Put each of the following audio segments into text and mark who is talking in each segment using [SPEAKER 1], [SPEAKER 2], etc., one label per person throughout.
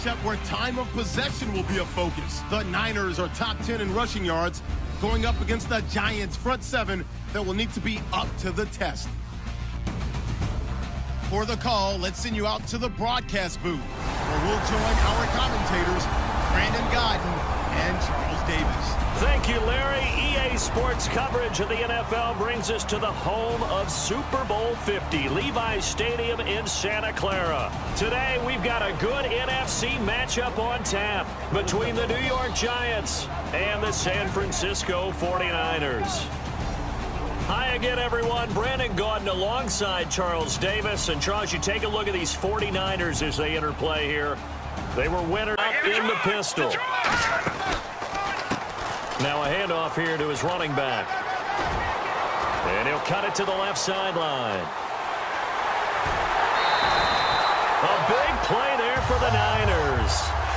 [SPEAKER 1] matchup where time of possession will be a focus. The Niners are top 10 in rushing yards, going up against the Giants' front seven that will need to be up to the test. For the call, let's send you out to the broadcast booth, where we'll join our commentators, Brandon Godden and Charles Davis.
[SPEAKER 2] Thank you, Larry. EA Sports coverage of the NFL brings us to the home of Super Bowl 50, Levi's Stadium in Santa Clara. Today, we've got a good NFC matchup on tap between the New York Giants and the San Francisco 49ers. Hi again, everyone. Brandon Gaudin alongside Charles Davis. And, Charles, you take a look at these 49ers as they enter play here. They were winner up in the pistol. Now a handoff here to his running back. And he'll cut it to the left sideline. A big play there for the Niners.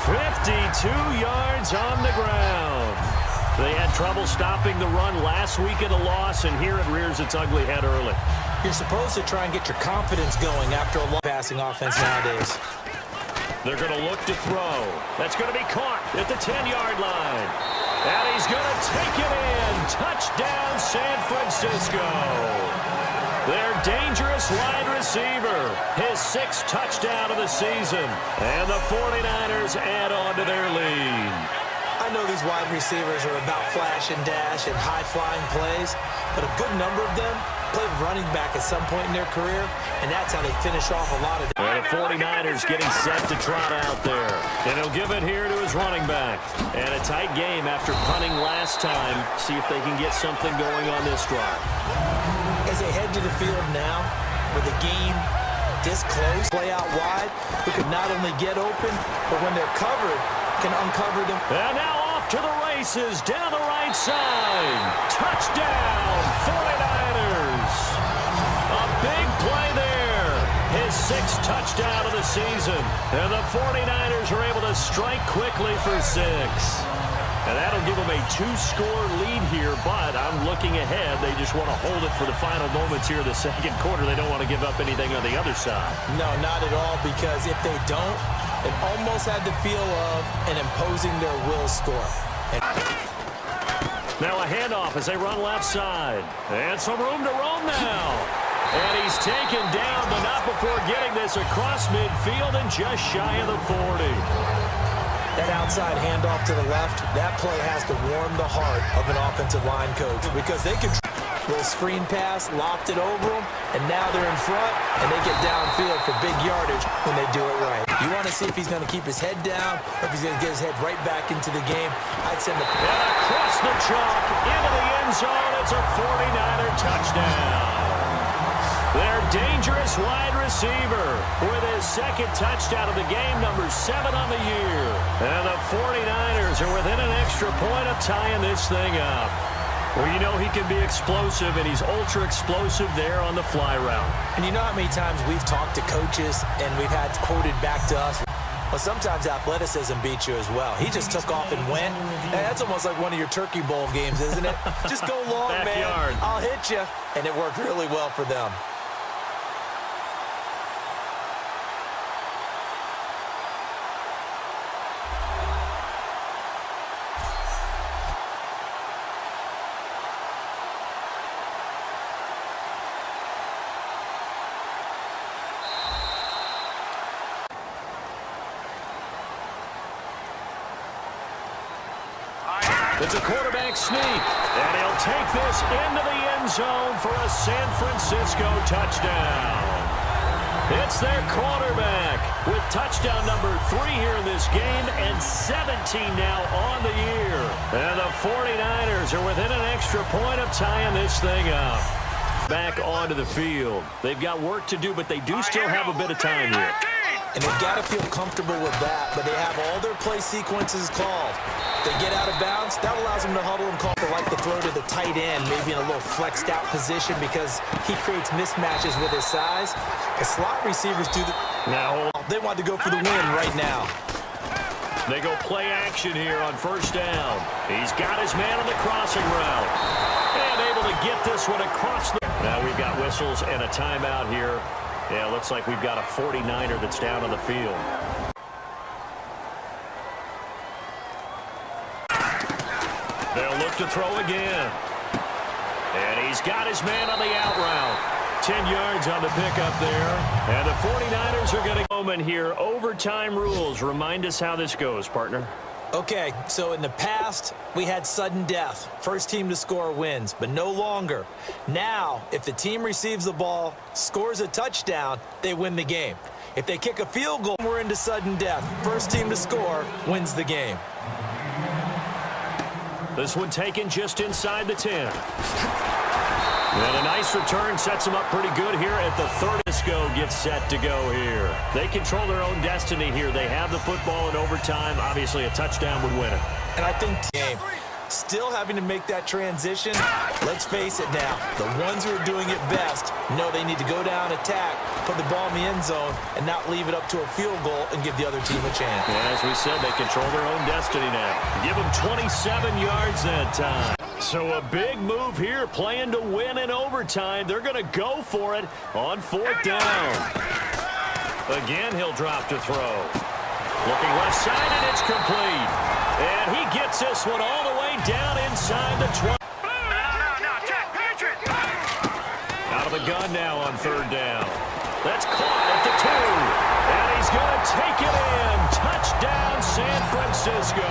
[SPEAKER 2] 52 yards on the ground. They had trouble stopping the run last week in a loss, and here it rears its ugly head early.
[SPEAKER 3] You're supposed to try and get your confidence going after a long passing offense nowadays.
[SPEAKER 2] They're going to look to throw. That's going to be caught at the 10-yard line. And he's going to take it in. Touchdown, San Francisco. Their dangerous wide receiver. His 6th touchdown of the season. And the 49ers add on to their lead.
[SPEAKER 3] I know these wide receivers are about flash and dash and high-flying plays, but a good number of them played running back at some point in their career, and that's how they finish off a lot of them.
[SPEAKER 2] And the 49ers getting set to trot out there. And he'll give it here to his running back. And a tight game after punting last time. See if they can get something going on this drive.
[SPEAKER 3] As they head to the field now, with the game this close, play out wide, who can not only get open, but when they're covered, can uncover them.
[SPEAKER 2] And now off to the races, down the right side. Touchdown, 49ers. A big play there. His 6th touchdown of the season. And the 49ers are able to strike quickly for 6. And that'll give them a 2-score lead here, but I'm looking ahead. They just want to hold it for the final moments here in the second quarter. They don't want to give up anything on the other side.
[SPEAKER 3] No, not at all, because if they don't, it almost had the feel of an imposing their will score.
[SPEAKER 2] Now a handoff as they run left side. And some room to roam now. And he's taken down, but not before getting this across midfield and just shy of the 40.
[SPEAKER 3] That outside handoff to the left, that play has to warm the heart of an offensive line coach, because they can little screen pass, lopped it over them, and now they're in front, and they get downfield for big yardage when they do it right. You want to see if he's going to keep his head down or if he's going to get his head right back into the game. I'd send the...
[SPEAKER 2] And across the chalk, into the end zone, it's a 49er touchdown. Their dangerous wide receiver with his 2nd touchdown of the game, number 7 on the year. And the 49ers are within an extra point of tying this thing up. Well, you know he can be explosive, and he's ultra-explosive there on the fly route.
[SPEAKER 3] And you know how many times we've talked to coaches and we've had quoted back to us? Well, sometimes athleticism beats you as well. He just took off and went. And that's almost like one of your Turkey Bowl games, isn't it? Just go long,
[SPEAKER 2] Backyard.
[SPEAKER 3] man. I'll hit you. And it worked really well for them.
[SPEAKER 2] It's a quarterback sneak, and he'll take this into the end zone for a San Francisco touchdown. It's their quarterback with touchdown number 3 here in this game and 17 now on the year. And the 49ers are within an extra point of tying this thing up. Back onto the field. They've got work to do, but they do still have a bit of time here.
[SPEAKER 3] And they've got to feel comfortable with that, but they have all their play sequences called. If they get out of bounds, that allows them to huddle and call for like the throw to the tight end, maybe in a little flexed out position because he creates mismatches with his size. The slot receivers do the...
[SPEAKER 2] Now,
[SPEAKER 3] they want to go for the win right now.
[SPEAKER 2] They go play action here on first down. He's got his man on the crossing route. And able to get this one across the... Now we've got whistles and a timeout here. Yeah, it looks like we've got a 49er that's down on the field. They'll look to throw again. And he's got his man on the out route. 10 yards on the pickup there. And the 49ers are going to moment here. Overtime rules. Remind us how this goes, partner.
[SPEAKER 3] Okay, so in the past, we had sudden death. First team to score wins, but no longer. Now, if the team receives the ball, scores a touchdown, they win the game. If they kick a field goal, we're into sudden death. First team to score wins the game.
[SPEAKER 2] This one taken just inside the 10. And a nice return sets them up pretty good here at the 30. Go gets set to go here. They control their own destiny here. They have the football in overtime. Obviously, a touchdown would win it.
[SPEAKER 3] And I think game still having to make that transition. Let's face it now. The ones who are doing it best know they need to go down, attack, put the ball in the end zone, and not leave it up to a field goal and give the other team a chance.
[SPEAKER 2] Yeah, as we said, they control their own destiny now. Give them 27 yards that time. So a big move here, playing to win in overtime. They're going to go for it on 4th down. Again, he'll drop to throw. Looking left side, and it's complete. And he gets this one all the way down inside the 20. Out of the gun now on 3rd down. That's caught at the 2. And he's going to take it in. Touchdown, San Francisco.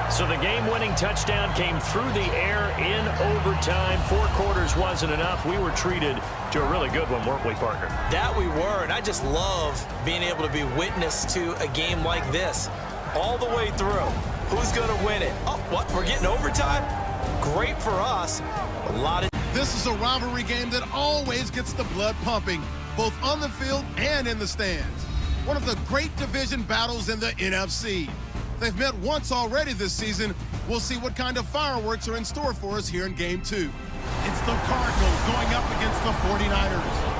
[SPEAKER 2] So the game-winning touchdown came through the air in overtime. 4 quarters wasn't enough. We were treated to a really good one, weren't we, partner?
[SPEAKER 3] That we were, and I just love being able to be witness to a game like this all the way through. Who's going to win it? Oh, what? We're getting overtime? Great for us. A lot of...
[SPEAKER 1] This is a rivalry game that always gets the blood pumping, both on the field and in the stands. One of the great division battles in the NFC. They've met once already this season. We'll see what kind of fireworks are in store for us here in Game 2. It's the Cardinals going up against the 49ers.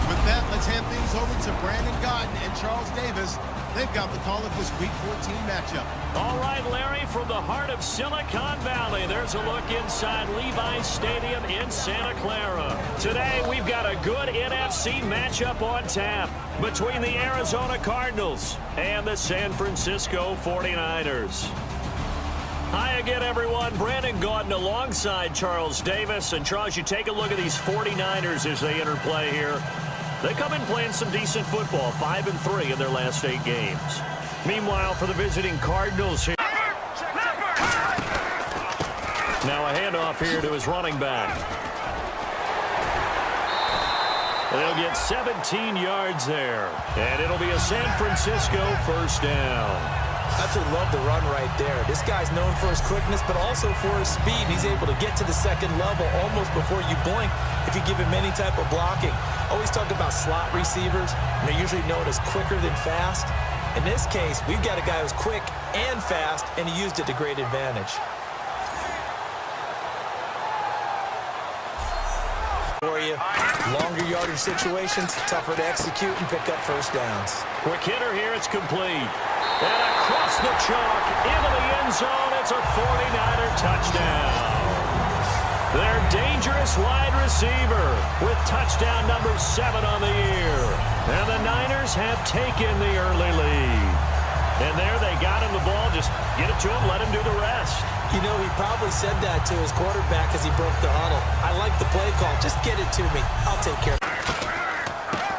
[SPEAKER 1] With that, let's hand things over to Brandon Godden and Charles Davis. They've got the call of this Week 14 matchup.
[SPEAKER 2] All right, Larry, from the heart of Silicon Valley, there's a look inside Levi's Stadium in Santa Clara. Today, we've got a good NFC matchup on tap between the Arizona Cardinals and the San Francisco 49ers. Hi again, everyone. Brandon Gaudin alongside Charles Davis. And, Charles, you take a look at these 49ers as they interplay here. They come in playing some decent football, 5-3 in their last 8 games. Meanwhile, for the visiting Cardinals here. Now a handoff here to his running back. They'll get 17 yards there. And it'll be a San Francisco 1st down.
[SPEAKER 3] Absolutely love the run right there. This guy's known for his quickness, but also for his speed. He's able to get to the 2nd level almost before you blink if you give him any type of blocking. Always talk about slot receivers. They're usually known as quicker than fast. In this case, we've got a guy who's quick and fast, and he used it to great advantage. For you, longer yardage situations, tougher to execute and pick up 1st downs.
[SPEAKER 2] Quick hitter here, it's complete. And across the chalk, into the end zone, it's a 49er touchdown. Their dangerous wide receiver with touchdown number 7 on the year. And the Niners have taken the early lead. And there they got him the ball. Just get it to him, let him do the rest.
[SPEAKER 3] You know, he probably said that to his quarterback as he broke the huddle. I like the play call. Just get it to me. I'll take care of it.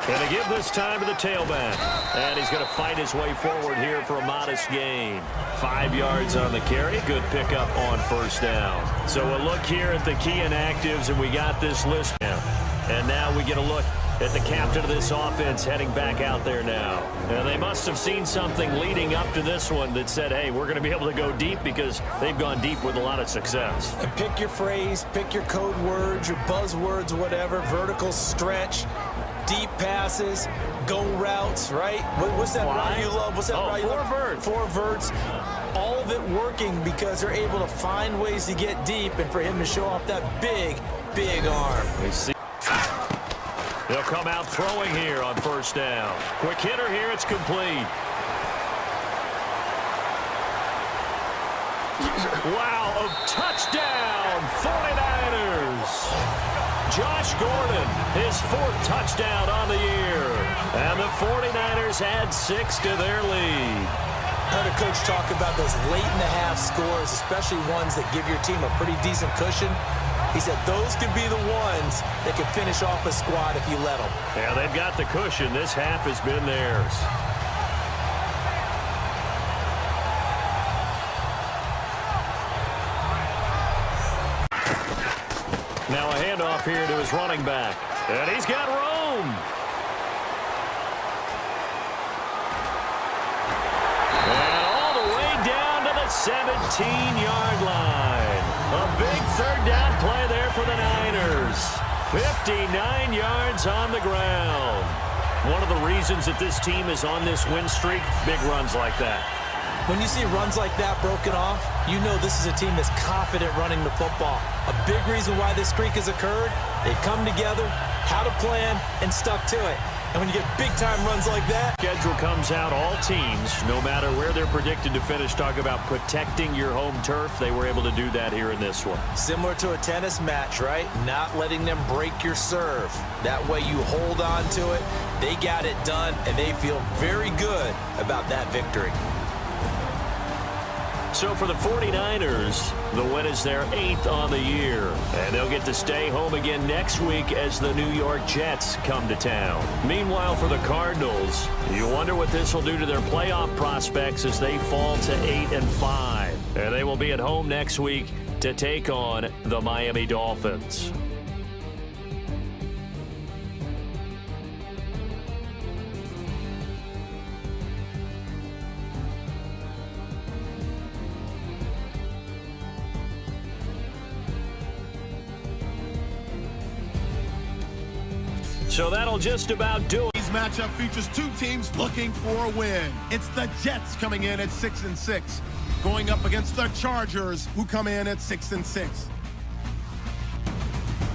[SPEAKER 2] And they give this time to the tailback. And he's going to fight his way forward here for a modest gain. 5 yards on the carry. Good pickup on 1st down. So a look here at the key inactives, and we got this list now. And now we get a look at the captain of this offense heading back out there now. And they must have seen something leading up to this one that said, hey, we're going to be able to go deep, because they've gone deep with a lot of success.
[SPEAKER 3] And pick your phrase, pick your code words, your buzzwords, whatever, vertical stretch, deep passes, go routes, right? What's that route you love? What's that route you love?
[SPEAKER 2] 4 verts.
[SPEAKER 3] 4 verts. All of it working because they're able to find ways to get deep, and for him to show off that big, big arm.
[SPEAKER 2] We see. They'll come out throwing here on 1st down. Quick hitter here, it's complete. Wow, a touchdown, 49ers. Josh Gordon, his 4th touchdown on the year. And the 49ers add 6 to their lead.
[SPEAKER 3] I heard a coach talk about those late-in-the-half scores, especially ones that give your team a pretty decent cushion. He said those could be the ones that could finish off a squad if you let them.
[SPEAKER 2] Yeah, they've got the cushion. This half has been theirs. Now a handoff here to his running back. And he's got room. And all the way down to the 17-yard line. A big third down play there for the Niners. 59 yards on the ground. One of the reasons that this team is on this win streak, big runs like that.
[SPEAKER 3] When you see runs like that broken off, you know this is a team that's confident running the football. A big reason why this streak has occurred, they come together, had a plan, and stuck to it. And when you get big-time runs like that...
[SPEAKER 2] Schedule comes out, all teams, no matter where they're predicted to finish, talk about protecting your home turf. They were able to do that here in this one.
[SPEAKER 3] Similar to a tennis match, right? Not letting them break your serve. That way you hold on to it. They got it done, and they feel very good about that victory.
[SPEAKER 2] So for the 49ers, the win is their 8th on the year. And they'll get to stay home again next week as the New York Jets come to town. Meanwhile, for the Cardinals, you wonder what this will do to their playoff prospects as they fall to 8-5. And they will be at home next week to take on the Miami Dolphins. So that'll just about do it.
[SPEAKER 1] This matchup features two teams looking for a win. It's the Jets coming in at 6-6, going up against the Chargers, who come in at 6-6.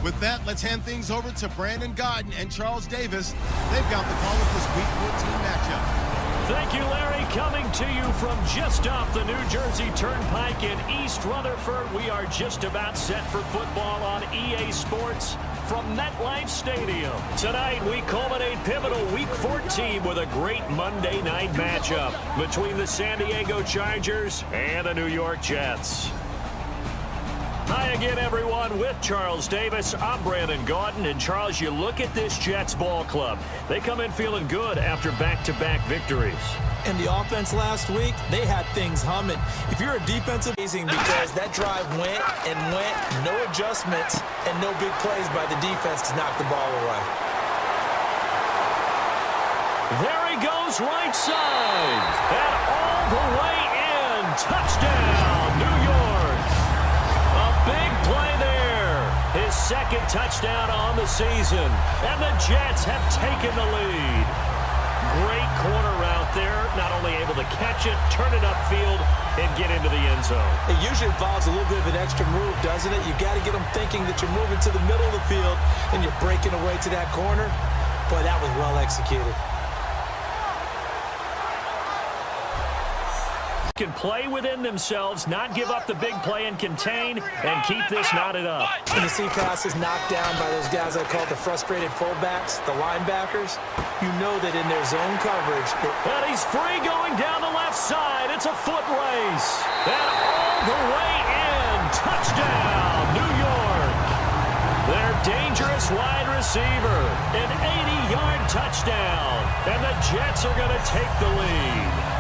[SPEAKER 1] With that, let's hand things over to Brandon Godden and Charles Davis. They've got the call of this Week 14 matchup.
[SPEAKER 2] Thank you, Larry. Coming to you from just off the New Jersey Turnpike in East Rutherford. We are just about set for football on EA Sports from MetLife Stadium. Tonight, we culminate pivotal Week 14 with a great Monday night matchup between the San Diego Chargers and the New York Jets. Hi again, everyone, with Charles Davis. I'm Brandon Gaudin. And, Charles, you look at this Jets ball club. They come in feeling good after back-to-back victories.
[SPEAKER 3] And the offense last week, they had things humming. If you're a defensive, amazing because that drive went and went, no adjustments and no big plays by the defense to knock the ball away.
[SPEAKER 2] There he goes, right side, and all the way in. Touchdown, New York. A big play there. His second touchdown on the season, and the Jets have taken the lead. Great corner route there, not only able to catch it, turn it upfield, and get into the end zone.
[SPEAKER 3] It usually involves a little bit of an extra move, doesn't it? You've got to get them thinking that you're moving to the middle of the field and you're breaking away to that corner. Boy, that was well executed.
[SPEAKER 2] Can play within themselves, not give up the big play and contain, and keep this knotted up.
[SPEAKER 3] When you see passes knocked down by those guys I call the frustrated fullbacks, the linebackers, you know that in their zone coverage.
[SPEAKER 2] And he's free going down the left side. It's a foot race. And all the way in. Touchdown, New York. Their dangerous wide receiver. An 80-yard touchdown. And the Jets are going to take the lead.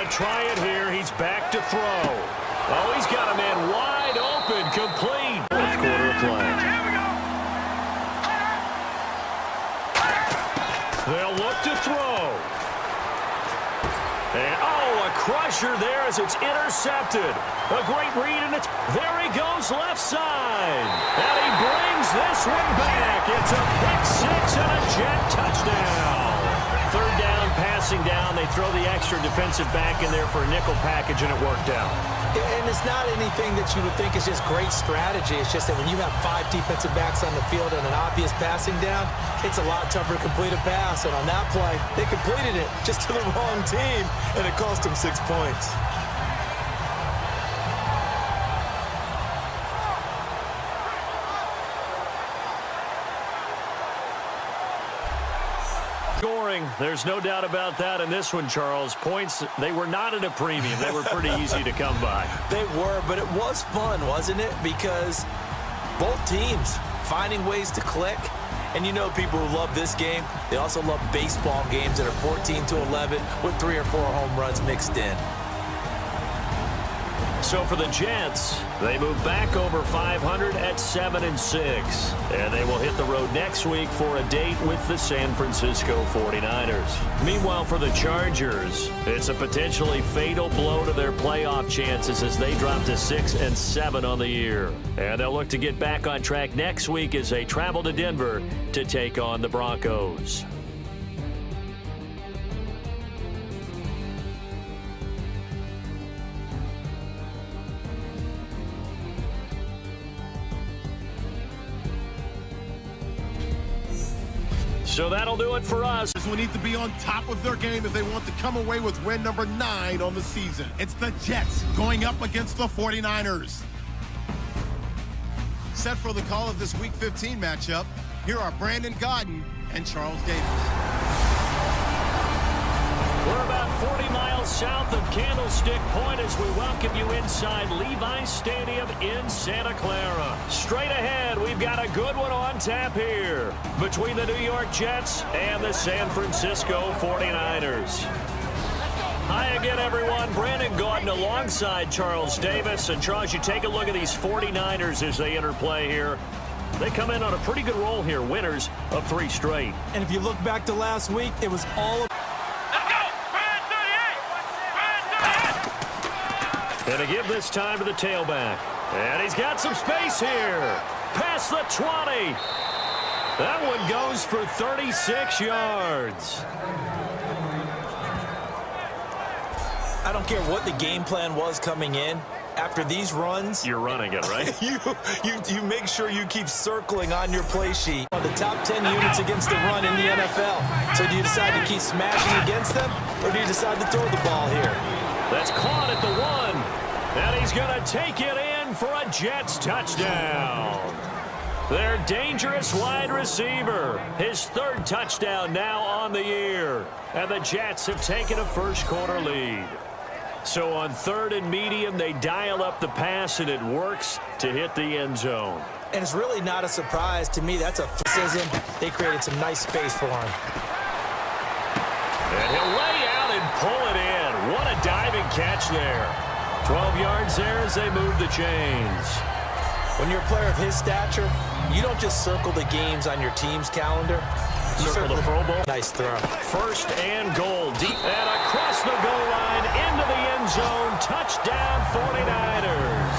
[SPEAKER 2] Try it here. He's back to throw. Oh, he's got a man wide open, complete. Fourth quarter play. They'll look to throw. And, oh, a crusher there as it's intercepted. A great read, and there he goes left side. And he brings this one back. It's a pick six and a Jet touchdown. Third down pass passing down. They throw the extra defensive back in there for a nickel package, and it worked out.
[SPEAKER 3] And it's not anything that you would think is just great strategy. It's just that when you have 5 defensive backs on the field and an obvious passing down, it's a lot tougher to complete a pass. And on that play, they completed it just to the wrong team, and it cost them 6 points.
[SPEAKER 2] Scoring, there's no doubt about that in this one, Charles. Points, they were not at a premium. They were pretty easy to come by.
[SPEAKER 3] They were, but it was fun, wasn't it? Because both teams finding ways to click. And you know people who love this game, they also love baseball games that are 14-11 with 3 or 4 home runs mixed in.
[SPEAKER 2] So for the Jets, they move back over 500 at 7-6. And they will hit the road next week for a date with the San Francisco 49ers. Meanwhile, for the Chargers, it's a potentially fatal blow to their playoff chances as they drop to 6-7 on the year. And they'll look to get back on track next week as they travel to Denver to take on the Broncos. So that'll do it for us.
[SPEAKER 1] Will need to be on top of their game if they want to come away with win number 9 on the season. It's the Jets going up against the 49ers. Set for the call of this Week 15 matchup, here are Brandon Gaudin and Charles Davis.
[SPEAKER 2] We're about 40 miles south of Candlestick Point as we welcome you inside Levi's Stadium in Santa Clara. Straight ahead, we've got a good one on tap here between the New York Jets and the San Francisco 49ers. Hi again, everyone. Brandon Gaudin alongside Charles Davis. And Charles, you take a look at these 49ers as they enter play here. They come in on a pretty good roll here, winners of 3 straight.
[SPEAKER 3] And if you look back to last week, it was all about.
[SPEAKER 2] And to give this time to the tailback. And he's got some space here. Past the 20. That one goes for 36 yards.
[SPEAKER 3] I don't care what the game plan was coming in. After these runs,
[SPEAKER 2] you're running it, right?
[SPEAKER 3] you make sure you keep circling on your play sheet. On the top 10 units against the run in the NFL. So do you decide to keep smashing against them, or do you decide to throw the ball here?
[SPEAKER 2] That's caught at the 1. And he's going to take it in for a Jets touchdown. Their dangerous wide receiver. His 3rd touchdown now on the year. And the Jets have taken a first-quarter lead. So on 3rd and medium, they dial up the pass, and it works to hit the end zone.
[SPEAKER 3] And it's really not a surprise to me. That's a decision. They created some nice space for him.
[SPEAKER 2] And he'll lay out and pull it in. What a diving catch there. 12 yards there as they move the chains.
[SPEAKER 3] When you're a player of his stature, you don't just circle the games on your team's calendar. You
[SPEAKER 2] circle the Pro Bowl.
[SPEAKER 3] Nice throw.
[SPEAKER 2] 1st and goal. Deep and across the goal line into the end zone. Touchdown 49ers.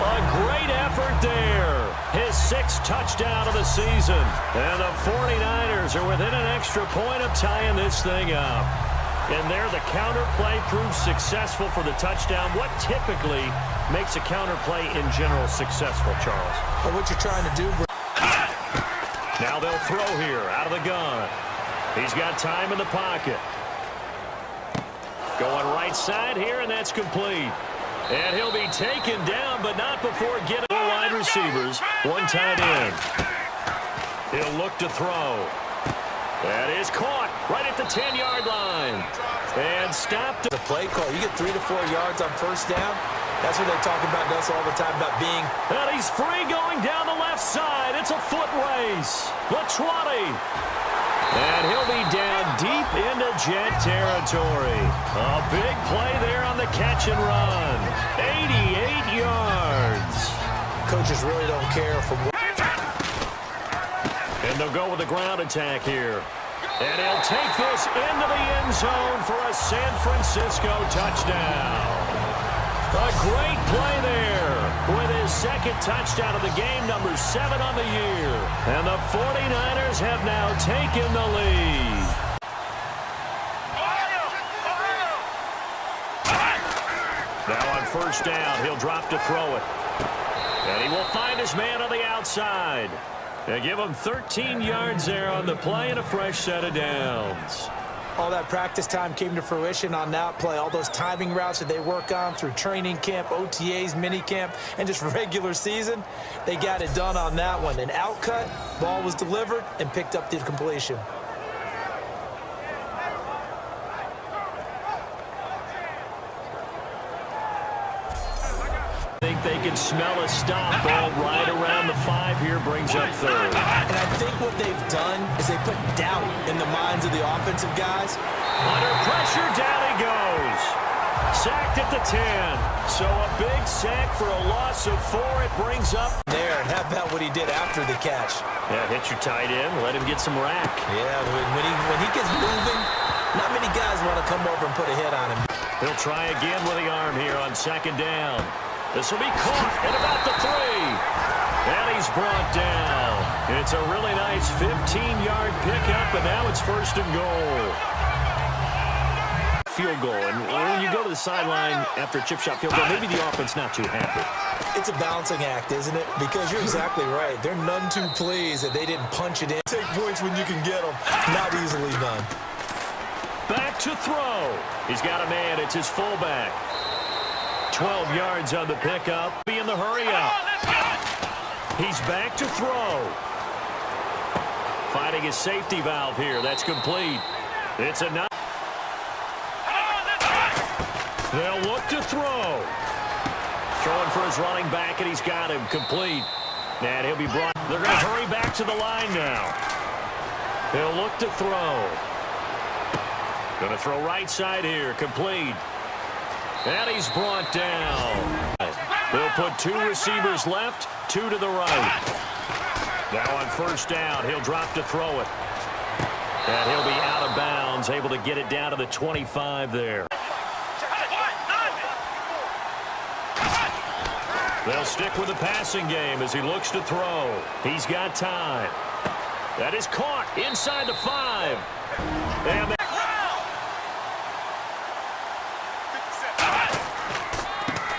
[SPEAKER 2] A great effort there. His 6th touchdown of the season. And the 49ers are within an extra point of tying this thing up. And there, the counter play proves successful for the touchdown. What typically makes a counter play in general successful, Charles?
[SPEAKER 3] Well, what you're trying to do.
[SPEAKER 2] Now they'll throw here out of the gun. He's got time in the pocket. Going right side here, and that's complete. And he'll be taken down, but not before getting the wide receivers. 1 tight end. He'll look to throw. That is caught right at the 10-yard line. And stopped.
[SPEAKER 3] The play call, you get 3 to 4 yards on 1st down. That's what they talk about us all the time, about being.
[SPEAKER 2] And he's free going down the left side. It's a foot race. The 20. And he'll be down deep into Jet territory. A big play there on the catch and run. 88 yards.
[SPEAKER 3] Coaches really don't care from.
[SPEAKER 2] And they'll go with the ground attack here. And he'll take this into the end zone for a San Francisco touchdown. A great play there with his 2nd touchdown of the game, number 7 on the year. And the 49ers have now taken the lead. first down. He'll drop to throw it. And he will find his man on the outside. They give him 13 yards there on the play and a fresh set of downs.
[SPEAKER 3] All that practice time came to fruition on that play. All those timing routes that they work on through training camp, OTAs, minicamp, and just regular season, they got it done on that one. An outcut, ball was delivered, and picked up the completion.
[SPEAKER 2] I think they can smell a stop. Ball right around the 5 here, brings up third.
[SPEAKER 3] And I think what they've done is they put doubt in the minds of the offensive guys.
[SPEAKER 2] Under pressure, down he goes. Sacked at the 10. So a big sack for a loss of 4. It brings up
[SPEAKER 3] There, and how about what he did after the catch?
[SPEAKER 2] Yeah, hit your tight end, let him get some rack.
[SPEAKER 3] Yeah, when he gets moving, not many guys want to come over and put a hit on him.
[SPEAKER 2] He'll try again with the arm here on second down. This will be caught at about the 3. And he's brought down. It's a really nice 15-yard pickup, and now it's first and goal. Field goal, and when you go to the sideline after a chip shot field goal, maybe the offense not too happy.
[SPEAKER 3] It's a balancing act, isn't it? Because you're exactly right. They're none too pleased that they didn't punch it in. Take points when you can get them. Not easily done.
[SPEAKER 2] Back to throw. He's got a man. It's his fullback. 12 yards on the pickup. Be in the hurry up. He's back to throw. Finding his safety valve here. That's complete. It's a nice. They'll look to throw. Throwing for his running back, and he's got him complete. And he'll be brought. They're going to hurry back to the line now. He'll look to throw. Going to throw right side here. Complete. And he's brought down. They'll put 2 receivers left, 2 to the right. Now on first down, he'll drop to throw it. And he'll be out of bounds, able to get it down to the 25 there. They'll stick with the passing game as he looks to throw. He's got time. That is caught inside the 5. And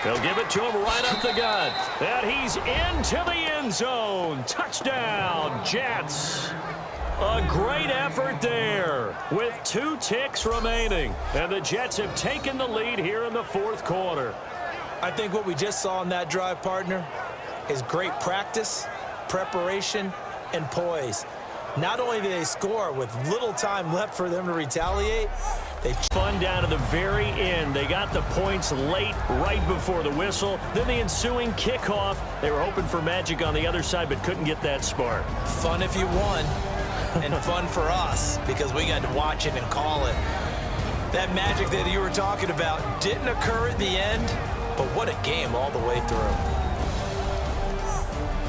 [SPEAKER 2] they'll give it to him right up the gut. And he's into the end zone. Touchdown, Jets. A great effort there with 2 ticks remaining. And the Jets have taken the lead here in the 4th quarter.
[SPEAKER 3] I think what we just saw in that drive, partner, is great practice, preparation, and poise. Not only did they score with little time left for them to retaliate, they
[SPEAKER 2] fun down to the very end. They got the points late, right before the whistle. Then the ensuing kickoff. They were hoping for magic on the other side, but couldn't get that spark.
[SPEAKER 3] Fun if you won, and fun for us because we got to watch it and call it. That magic that you were talking about didn't occur at the end, but what a game all the way through.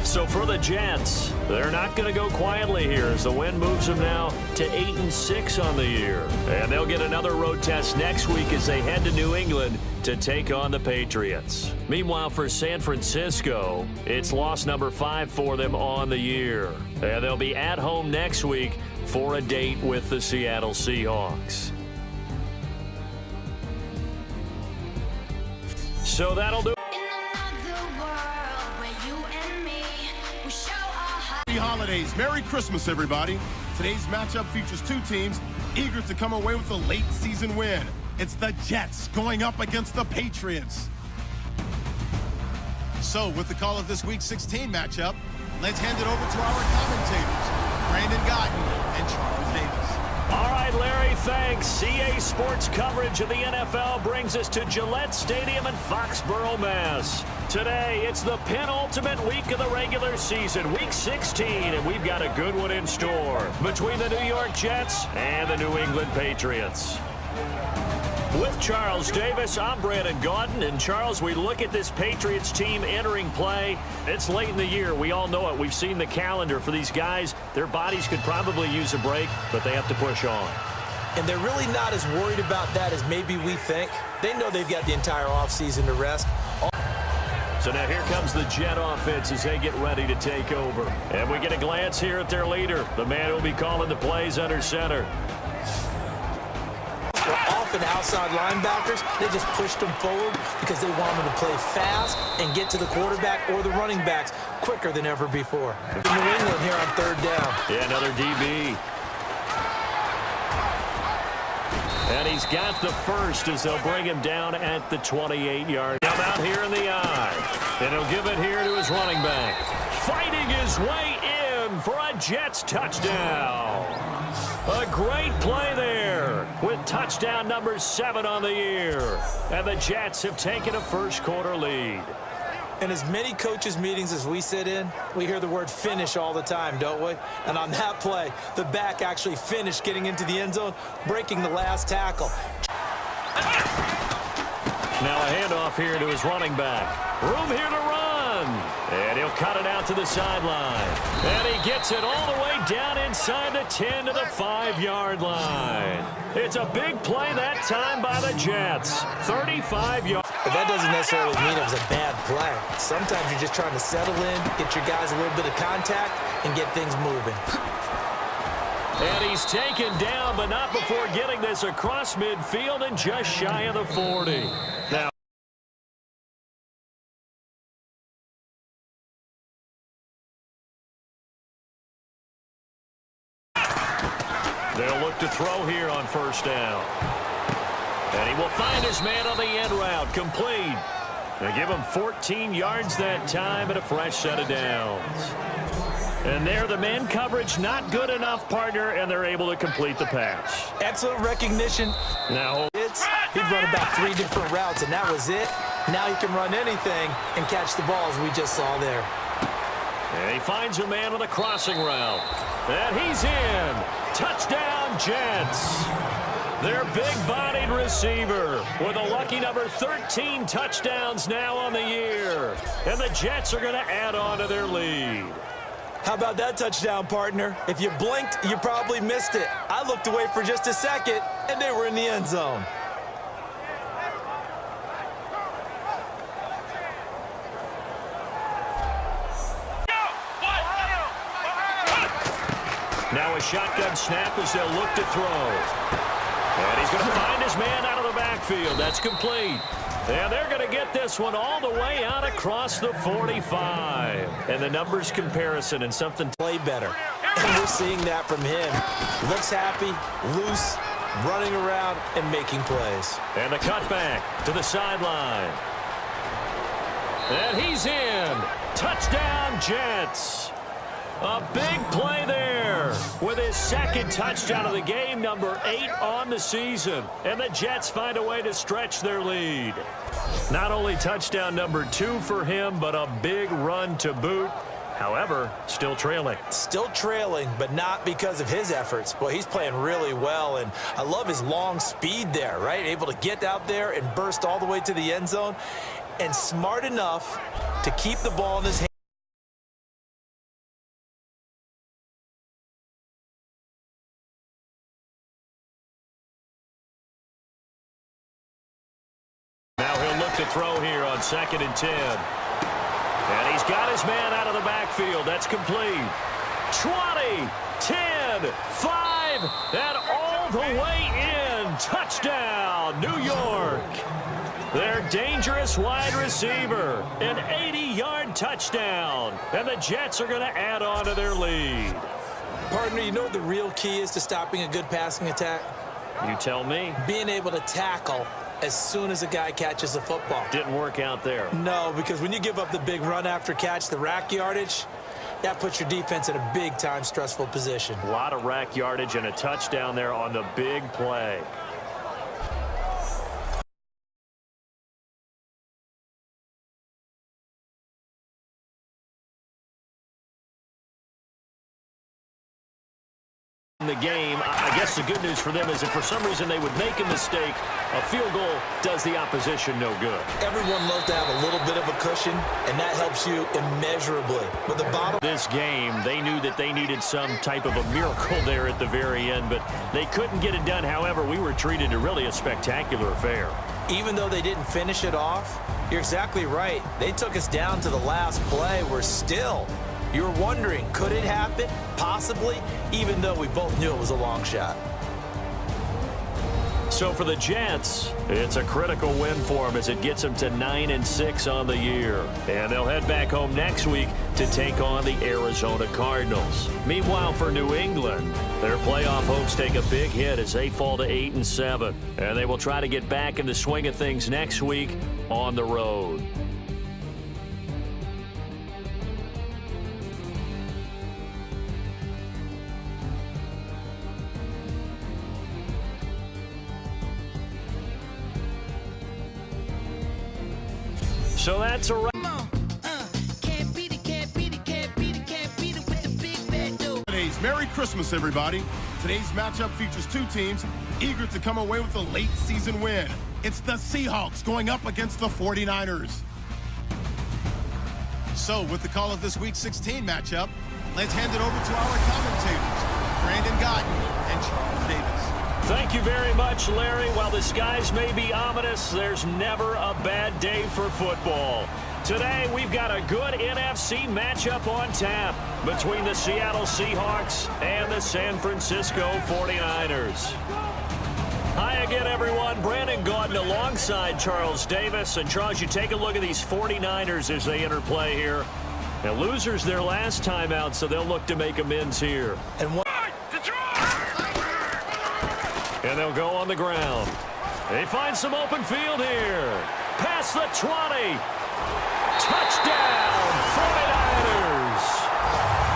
[SPEAKER 2] So for the Jets, they're not going to go quietly here as the win moves them now to 8-6 on the year. And they'll get another road test next week as they head to New England to take on the Patriots. Meanwhile, for San Francisco, it's loss number 5 for them on the year. And they'll be at home next week for a date with the Seattle Seahawks. So that'll do it.
[SPEAKER 1] Happy holidays. Merry Christmas, everybody. Today's matchup features 2 teams eager to come away with a late season win. It's the Jets going up against the Patriots. So with the call of this week 16 matchup, let's hand it over to our commentators, Brandon Guyton and Charles Davis.
[SPEAKER 2] All right, Larry, thanks. CA Sports coverage of the NFL brings us to Gillette Stadium in Foxborough, Mass. Today, it's the penultimate week of the regular season, week 16, and we've got a good one in store between the New York Jets and the New England Patriots. With Charles Davis, I'm Brandon Gautin. And Charles, we look at this Patriots team entering play. It's late in the year. We all know it. We've seen the calendar for these guys. Their bodies could probably use a break, but they have to push on.
[SPEAKER 3] And they're really not as worried about that as maybe we think. They know they've got the entire offseason to rest.
[SPEAKER 2] So now here comes the Jet offense as they get ready to take over. And we get a glance here at their leader, the man who'll be calling the plays under center.
[SPEAKER 3] were often outside linebackers. They just pushed them forward because they wanted to play fast and get to the quarterback or the running backs quicker than ever before. New England here on third down.
[SPEAKER 2] Yeah, another DB. And he's got the first as they'll bring him down at the 28-yard. Come out here in the eye. And he'll give it here to his running back. Fighting his way in for a Jets touchdown. A great play there with touchdown number 7 on the year. And the Jets have taken a first-quarter lead.
[SPEAKER 3] In as many coaches' meetings as we sit in, we hear the word finish all the time, don't we? And on that play, the back actually finished getting into the end zone, breaking the last tackle.
[SPEAKER 2] Now a handoff here to his running back. Room here to run. And he'll cut it out to the sideline. And he gets it all the way down inside the 10 to the 5-yard line. It's a big play that time by the Jets. 35 yards.
[SPEAKER 3] But that doesn't necessarily mean it was a bad play. Sometimes you're just trying to settle in, get your guys a little bit of contact, and get things moving.
[SPEAKER 2] And he's taken down, but not before getting this across midfield and just shy of the 40. Now, they'll look to throw here on first down. And he will find his man on the end route, complete. They give him 14 yards that time and a fresh set of downs. And there, the man coverage not good enough, partner, and they're able to complete the pass.
[SPEAKER 3] Excellent recognition.
[SPEAKER 2] Now,
[SPEAKER 3] he'd run about 3 different routes, and that was it. Now he can run anything and catch the balls we just saw there.
[SPEAKER 2] And he finds a man with a crossing route. And he's in. Touchdown, Jets. Their big-bodied receiver with a lucky number 13 touchdowns now on the year. And the Jets are going to add on to their lead.
[SPEAKER 3] How about that touchdown, partner? If you blinked, you probably missed it. I looked away for just a second, and they were in the end zone.
[SPEAKER 2] Now a shotgun snap as they'll look to throw. And he's going to find his man out of the backfield. That's complete. And they're going to get this one all the way out across the 45. And the numbers comparison and something
[SPEAKER 3] play better. And we're seeing that from him. Looks happy, loose, running around, and making plays.
[SPEAKER 2] And the cutback to the sideline. And he's in. Touchdown, Jets. A big play there with his second touchdown of the game, number 8 on the season. And the Jets find a way to stretch their lead. Not only touchdown number 2 for him, but a big run to boot. However, still trailing.
[SPEAKER 3] Still trailing, but not because of his efforts. Boy, he's playing really well, and I love his long speed there, right? Able to get out there and burst all the way to the end zone, and smart enough to keep the ball in his hand.
[SPEAKER 2] To throw here on 2nd and 10. And he's got his man out of the backfield. That's complete. 20, 10, 5, and all the way in. Touchdown, New York. Their dangerous wide receiver. An 80-yard touchdown. And the Jets are going to add on to their lead.
[SPEAKER 3] Partner, you know what the real key is to stopping a good passing attack?
[SPEAKER 2] You tell me.
[SPEAKER 3] Being able to tackle as soon as a guy catches the football.
[SPEAKER 2] Didn't work out there.
[SPEAKER 3] No, because when you give up the big run after catch, the rack yardage, that puts your defense in a big-time stressful position.
[SPEAKER 2] A lot of rack yardage and a touchdown there on the big play. The game, I guess the good news for them is if for some reason they would make a mistake, a field goal does the opposition no good.
[SPEAKER 3] Everyone loves to have a little bit of a cushion, and that helps you immeasurably. But the bottom
[SPEAKER 2] this game, they knew that they needed some type of a miracle there at the very end, but they couldn't get it done. However, we were treated to really a spectacular affair.
[SPEAKER 3] Even though they didn't finish it off, you're exactly right. They took us down to the last play. We're still... You were wondering, could it happen? Possibly, even though we both knew it was a long shot.
[SPEAKER 2] So for the Jets, it's a critical win for them as it gets them to 9-6 on the year. And they'll head back home next week to take on the Arizona Cardinals. Meanwhile, for New England, their playoff hopes take a big hit as they fall to 8-7. And they will try to get back in the swing of things next week on the road. So that's a wrap.
[SPEAKER 1] Merry Christmas, everybody. Today's matchup features two teams eager to come away with a late season win. It's the Seahawks going up against the 49ers. So with the call of this week 16 matchup, let's hand it over to our commentators, Brandon Godden and Charles Davis.
[SPEAKER 2] Thank you very much, Larry. While the skies may be ominous, there's never a bad day for football. Today, we've got a good NFC matchup on tap between the Seattle Seahawks and the San Francisco 49ers. Hi again, everyone. Brandon Gaudin alongside Charles Davis. And Charles, you take a look at these 49ers as they enter play here. Now, losers their last time out, so they'll look to make amends here. And they'll go on the ground. They find some open field here. Past the 20. Touchdown, 49ers.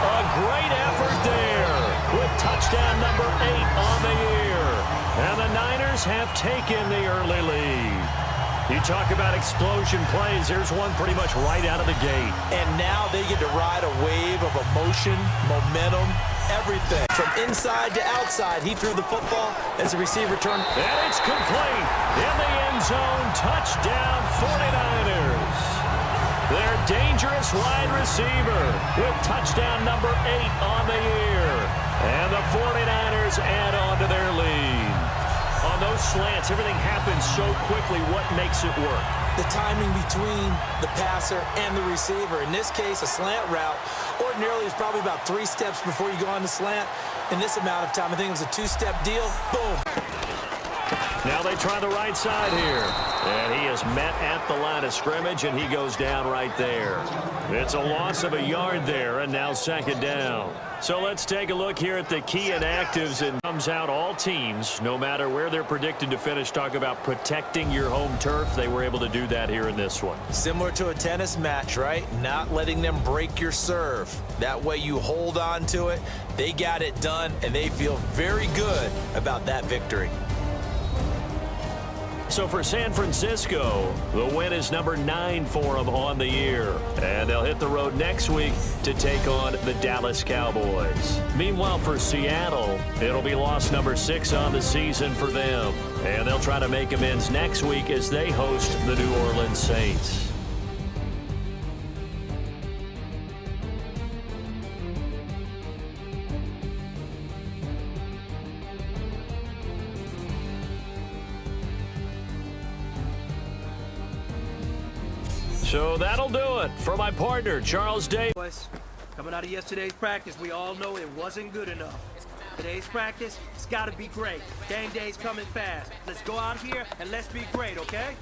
[SPEAKER 2] A great effort there with touchdown number 8 on the year. And the Niners have taken the early lead. You talk about explosion plays. There's one pretty much right out of the gate.
[SPEAKER 3] And now they get to ride a wave of emotion, momentum, everything. From inside to outside, he threw the football as the receiver turned.
[SPEAKER 2] And it's complete in the end zone. Touchdown, 49ers. Their dangerous wide receiver with touchdown number 8 on the year. And the 49ers add on to their lead. On those slants, everything happens so quickly. What makes it work?
[SPEAKER 3] The timing between the passer and the receiver. In this case, a slant route ordinarily is probably about 3 steps before you go on the slant. In this amount of time, I think it was a 2-step deal. Boom.
[SPEAKER 2] Now they try the right side here. And he is met at the line of scrimmage, and he goes down right there. It's a loss of a yard there, and now second down. So let's take a look here at the key inactives, and comes out all teams, no matter where they're predicted to finish, talk about protecting your home turf. They were able to do that here in this one.
[SPEAKER 3] Similar to a tennis match, right? Not letting them break your serve. That way you hold on to it. They got it done, and they feel very good about that victory.
[SPEAKER 2] So for San Francisco, the win is number 9 for them on the year. And they'll hit the road next week to take on the Dallas Cowboys. Meanwhile, for Seattle, it'll be loss number 6 on the season for them. And they'll try to make amends next week as they host the New Orleans Saints. So that'll do it for my partner, Charles Davis.
[SPEAKER 4] Coming out of yesterday's practice, we all know it wasn't good enough. Today's practice, it's got to be great. Game day's coming fast. Let's go out here and let's be great, okay?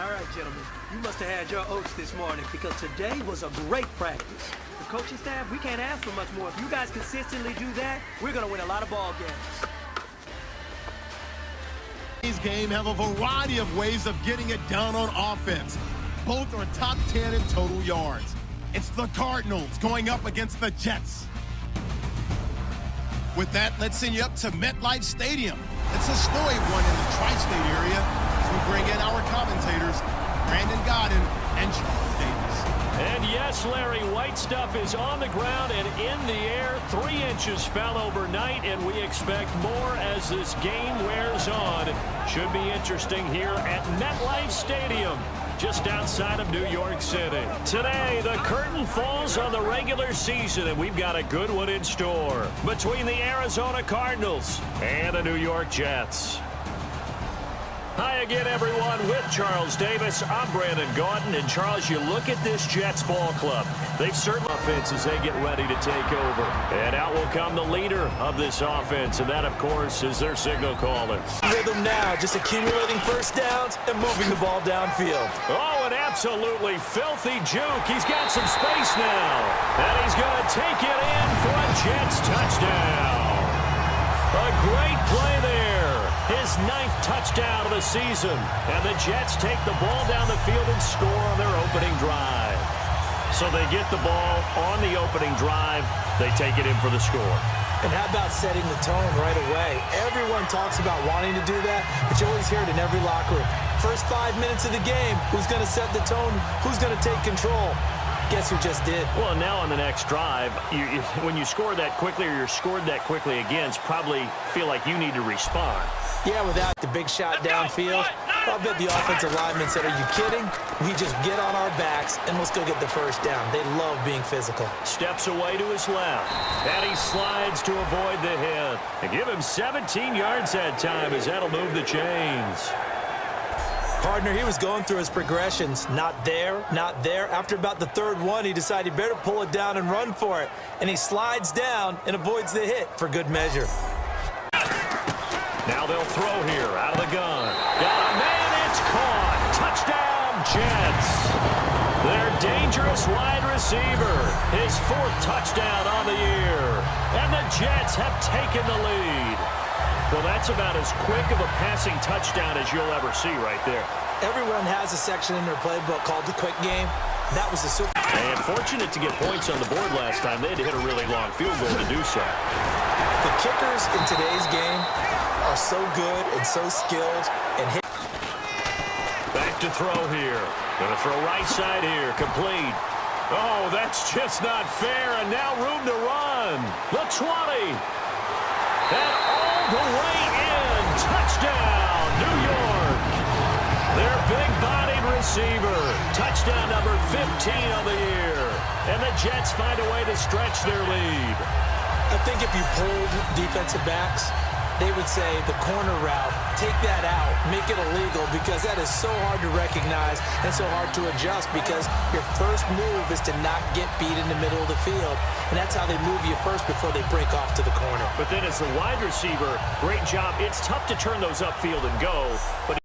[SPEAKER 4] All right, gentlemen, you must have had your oats this morning because today was a great practice. The coaching staff, we can't ask for much more. If you guys consistently do that, we're going to win a lot of ball games.
[SPEAKER 1] Today's game have a variety of ways of getting it done on offense. Both are top 10 in total yards. It's the Cardinals going up against the Jets. With that, let's send you up to MetLife Stadium. It's a snowy one in the tri-state area as we bring in our commentators, Brandon Gaudin and Charles Davis.
[SPEAKER 2] And yes, Larry, white stuff is on the ground and in the air. 3 inches fell overnight, and we expect more as this game wears on. Should be interesting here at MetLife Stadium, just outside of New York City. Today, the curtain falls on the regular season, and we've got a good one in store between the Arizona Cardinals and the New York Jets. Hi again, everyone, with Charles Davis. I'm Brandon Gaudin. And, Charles, you look at this Jets ball club. They've certainly offense as they get ready to take over. And out will come the leader of this offense, and that, of course, is their signal caller.
[SPEAKER 3] Rhythm now, just accumulating first downs and moving the ball downfield.
[SPEAKER 2] Oh, an absolutely filthy juke. He's got some space now. And he's going to take it in for a Jets touchdown. A great play there. His 9th touchdown of the season. And the Jets take the ball down the field and score on their opening drive. So they get the ball on the opening drive. They take it in for the score.
[SPEAKER 3] And how about setting the tone right away? Everyone talks about wanting to do that, but you always hear it in every locker room. First 5 minutes of the game, who's going to set the tone? Who's going to take control? Guess who just did?
[SPEAKER 2] Well, now on the next drive, when you score that quickly or you're scored that quickly again, probably feel like you need to respond.
[SPEAKER 3] Yeah, without the big shot downfield, I'll bet the offensive lineman said, are you kidding? We just get on our backs and let's go get the first down. They love being physical.
[SPEAKER 2] Steps away to his left, and he slides to avoid the hit. And give him 17 yards that time as that'll move the chains.
[SPEAKER 3] Partner, he was going through his progressions. Not there, not there. After about the third one, he decided he better pull it down and run for it. And he slides down and avoids the hit for good measure.
[SPEAKER 2] Now they'll throw here out of the gun. Got a man, it's caught. Touchdown, Jets. Their dangerous wide receiver. His 4th touchdown on the year. And the Jets have taken the lead. Well, that's about as quick of a passing touchdown as you'll ever see right there.
[SPEAKER 3] Everyone has a section in their playbook called the quick game. That was the super.
[SPEAKER 2] And fortunate to get points on the board last time. They had to hit a really long field goal to do so.
[SPEAKER 3] The kickers in today's game are so good and so skilled and hit.
[SPEAKER 2] Back to throw here. Going to throw right side here. Complete. Oh, that's just not fair. And now room to run. The 20. And all the way in. Touchdown, New York. Their big-bodied receiver. Touchdown number 15 on the year. And the Jets find a way to stretch their lead.
[SPEAKER 3] I think if you pulled defensive backs, they would say the corner route, take that out, make it illegal, because that is so hard to recognize and so hard to adjust, because your first move is to not get beat in the middle of the field. And that's how they move you first before they break off to the corner.
[SPEAKER 2] But then as the wide receiver, great job. It's tough to turn those upfield and go, but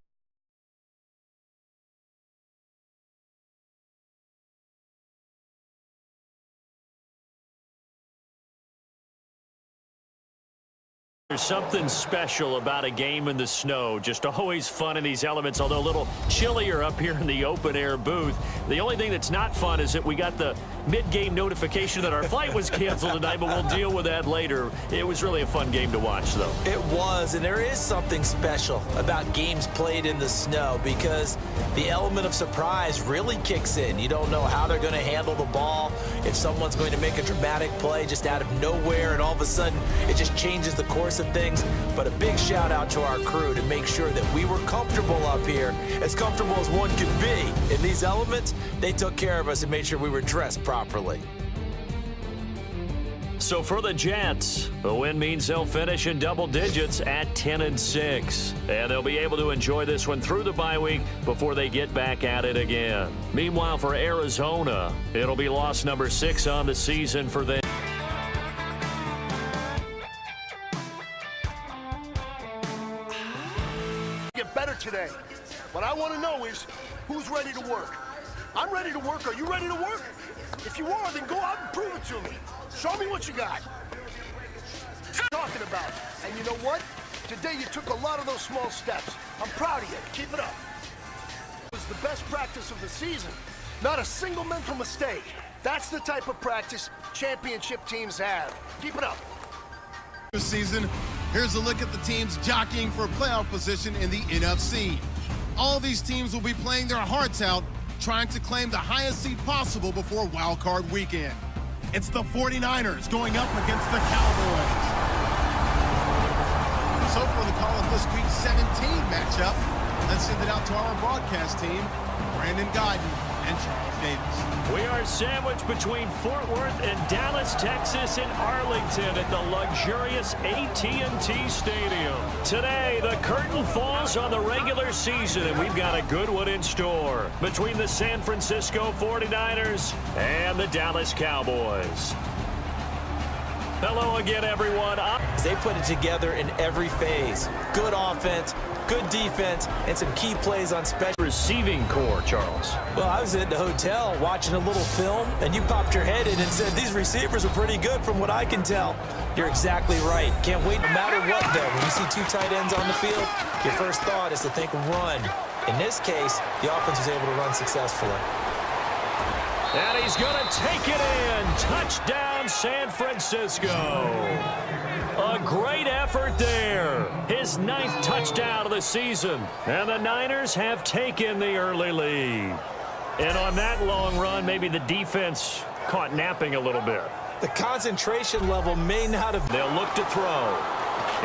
[SPEAKER 2] there's something special about a game in the snow. Just always fun in these elements, although a little chillier up here in the open-air booth. The only thing that's not fun is that we got the mid-game notification that our flight was canceled tonight, but we'll deal with that later. It was really a fun game to watch, though.
[SPEAKER 3] It was, and there is something special about games played in the snow, because the element of surprise really kicks in. You don't know how they're going to handle the ball, if someone's going to make a dramatic play just out of nowhere, and all of a sudden it just changes the course of things. But a big shout out to our crew to make sure that we were comfortable up here, as comfortable as one could be. In these elements, they took care of us and made sure we were dressed properly.
[SPEAKER 2] So for the Jets, a win means they'll finish in double digits at 10-6. And they'll be able to enjoy this one through the bye week before they get back at it again. Meanwhile, for Arizona, it'll be loss number 6 on the season for them.
[SPEAKER 5] Get better today. What I want to know is who's ready to work. I'm ready to work. Are you ready to work? If you are, then go out and prove it to me. Show me what you got. Talking about. And you know what? Today you took a lot of those small steps. I'm proud of you. Keep it up. It was the best practice of the season. Not a single mental mistake. That's the type of practice championship teams have. Keep it up.
[SPEAKER 1] This season, here's a look at the teams jockeying for a playoff position in the NFC. All these teams will be playing their hearts out, trying to claim the highest seed possible before Wild Card Weekend. It's the 49ers going up against the Cowboys. So for the call of this week's 17 matchup, let's send it out to our broadcast team, Brandon Gaudin and Charles Davis.
[SPEAKER 2] We are sandwiched between Fort Worth and Dallas, Texas in Arlington at the luxurious AT&T Stadium. Today, the curtain falls on the regular season, and we've got a good one in store between the San Francisco 49ers and the Dallas Cowboys. Hello again, everyone.
[SPEAKER 3] They put it together in every phase. Good offense, good defense, and some key plays on special.
[SPEAKER 2] Receiving core, Charles.
[SPEAKER 3] Well, I was at the hotel watching a little film, and you popped your head in and said, these receivers are pretty good from what I can tell. You're exactly right. Can't wait no matter what, though. When you see two tight ends on the field, your first thought is to think run. In this case, the offense was able to run successfully.
[SPEAKER 2] And he's going to take it in. Touchdown, San Francisco. A great effort there. His 9th touchdown of the season. And the Niners have taken the early lead. And on that long run, maybe the defense caught napping a little bit.
[SPEAKER 3] The concentration level may not have...
[SPEAKER 2] They'll look to throw.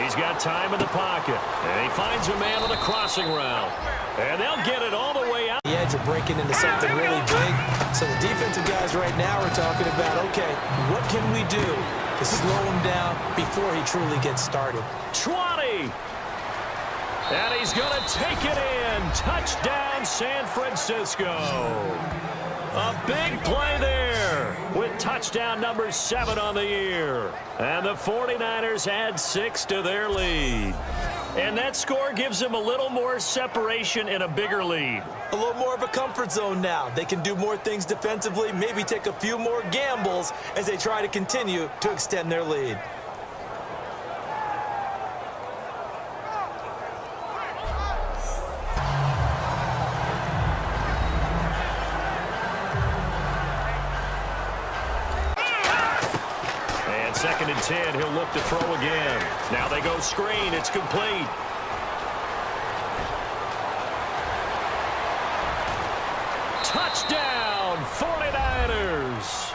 [SPEAKER 2] He's got time in the pocket. And he finds a man on the crossing route. And they'll get it all the way out.
[SPEAKER 3] The edge of breaking into something really big. So the defensive guys right now are talking about, okay, what can we do to slow him down before he truly gets started?
[SPEAKER 2] 20. And he's going to take it in. Touchdown, San Francisco. A big play there with touchdown number 7 on the year. And the 49ers add 6 to their lead. And that score gives them a little more separation and a bigger lead.
[SPEAKER 3] A little more of a comfort zone now. They can do more things defensively, maybe take a few more gambles as they try to continue to extend their lead.
[SPEAKER 2] And 2nd and 10, he'll look to throw again. Now they go screen. It's complete. Touchdown, 49ers.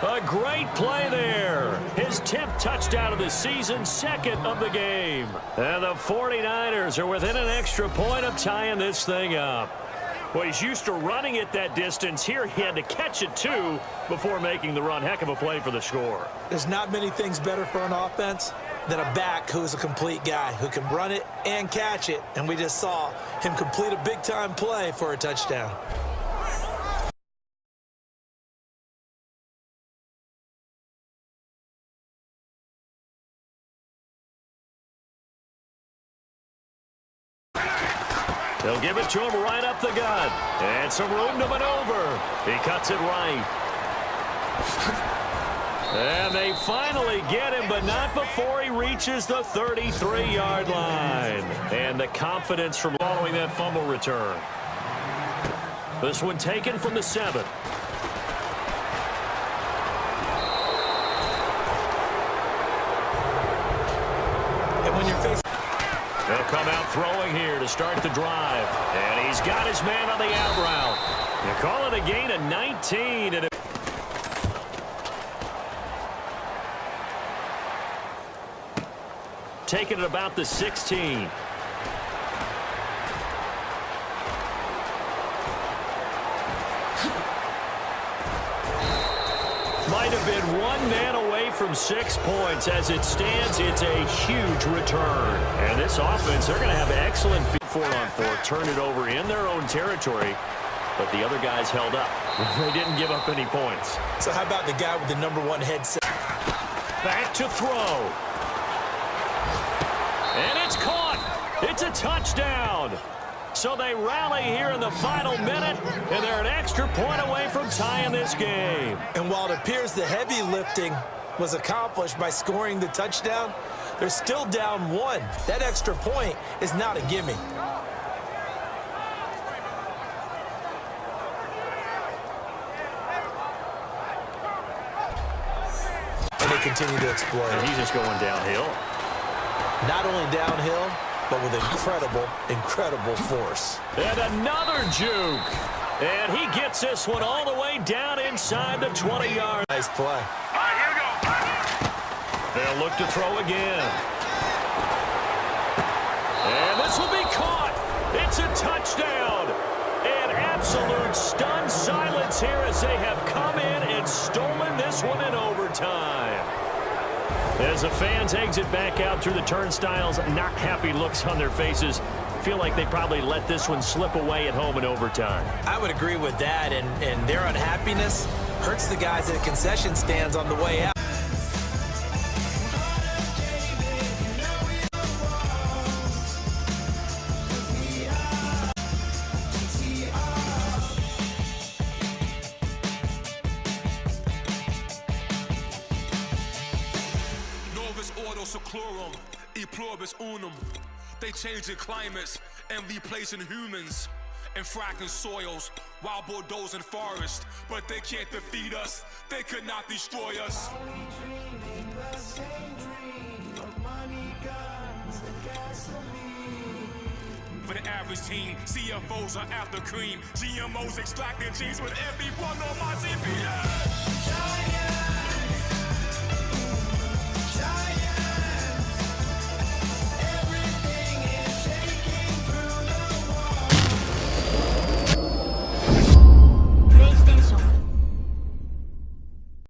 [SPEAKER 2] A great play there. His 10th touchdown of the season, 2nd of the game. And the 49ers are within an extra point of tying this thing up. Well, he's used to running it that distance. Here he had to catch it, too, before making the run. Heck of a play for the score.
[SPEAKER 3] There's not many things better for an offense than a back who's a complete guy, who can run it and catch it. And we just saw him complete a big-time play for a touchdown.
[SPEAKER 2] They'll give it to him right up the gut. And some room to maneuver. He cuts it right. And they finally get him, but not before he reaches the 33-yard line. And the confidence from following that fumble return. This one taken from the 7.
[SPEAKER 3] And when you're facing...
[SPEAKER 2] They'll come out throwing here to start the drive. And he's got his man on the out route. You call it a gain of 19. And taking it about the 16. Might have been one man away from 6 points. As it stands, it's a huge return. And this offense, they're going to have excellent 4-on-4. Turn it over in their own territory. But the other guys held up. They didn't give up any points.
[SPEAKER 3] So how about the guy with the #1 headset?
[SPEAKER 2] Back to throw. And it's caught. It's a touchdown. So they rally here in the final minute, and they're an extra point away from tying this game.
[SPEAKER 3] And while it appears the heavy lifting was accomplished by scoring the touchdown, they're still down 1. That extra point is not a gimme. And they continue to exploit.
[SPEAKER 2] And he's just going downhill.
[SPEAKER 3] Not only downhill, but with incredible force.
[SPEAKER 2] And another juke. And he gets this one all the way down inside the 20-yard.
[SPEAKER 3] Nice play.
[SPEAKER 5] All right, here we go.
[SPEAKER 2] They'll look to throw again. And this will be caught. It's a touchdown. And Absolute stunned silence here as they have come in and stolen this one in overtime. As the fans exit back out through the turnstiles, not happy looks on their faces. Feel like they probably let this one slip away at home in overtime.
[SPEAKER 3] I would agree with that, and their unhappiness hurts the guys at the concession stands on the way out.
[SPEAKER 6] Seclorum, e pluribus unum. They changing climates and replacing humans and fracking soils while bulldozing forests. But they can't defeat us. They could not destroy us. For the average team, CFOs are after cream. GMOs extracting genes with everyone on my team. Yeah!